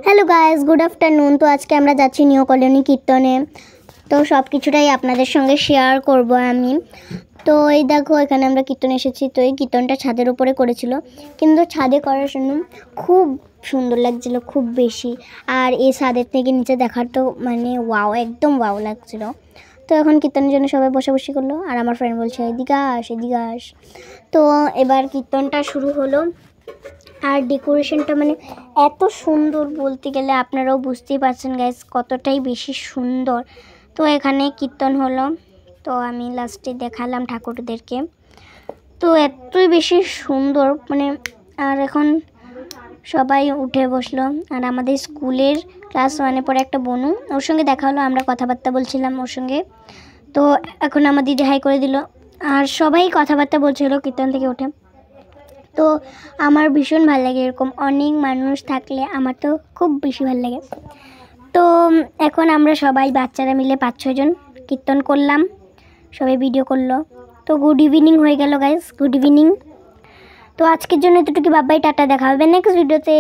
Hello guys, good afternoon. তো আজকে আমরা যাচ্ছি নিউ কলোনি কীর্তনে। তো সব কিছুটাই আপনাদের সঙ্গে শেয়ার করব আমি। তো এই দেখো, এখানে আমরা কীর্তন এসেছি। তো এই কীর্তনটা ছাদের উপরে করেছিল, কিন্তু ছাদে করার জন্য খুব সুন্দর লাগছিল, খুব বেশি। আর এই ছাদের থেকে নিচে দেখার তো মানে ওয়াও, একদম ওয়াও লাগছিল। তো এখন কীর্তনের জন্য সবাই বসাবসি করলো, আর আমার ফ্রেন্ড বলছে এদিকে আস, এদিকে আস। তো এবার কীর্তনটা শুরু হলো। আর ডেকোরেশনটা মানে এত সুন্দর, বলতে গেলে আপনারাও বুঝতেই পারছেন গাইস কতটাই বেশি সুন্দর। তো এখানে কীর্তন হলো, তো আমি লাস্টে দেখালাম ঠাকুরদেরকে। তো এতই বেশি সুন্দর মানে। আর এখন সবাই উঠে বসলো, আর আমাদের স্কুলের ক্লাস 1-এ পড়ে একটা বনু, ওর সঙ্গে দেখা হলো, আমরা কথাবার্তা বলছিলাম ওর সঙ্গে। তো এখন আমার দিদি হাই করে দিল, আর সবাই কথাবার্তা বলছিল কীর্তন থেকে উঠে। তো আমার ভীষণ ভালো লাগে, এরকম অনেক মানুষ থাকলে আমার তো খুব বেশি ভালো লাগে। তো এখন আমরা সবাই বাচ্চারা মিলে 5-6 জন কীর্তন করলাম, সবাই ভিডিও করলো। তো গুড ইভিনিং হয়ে গেল গাইস, গুড ইভিনিং। তো আজকের জন্য এতটুকু, বাই বাই, টাটা, দেখা হবে নেক্সট ভিডিওতে।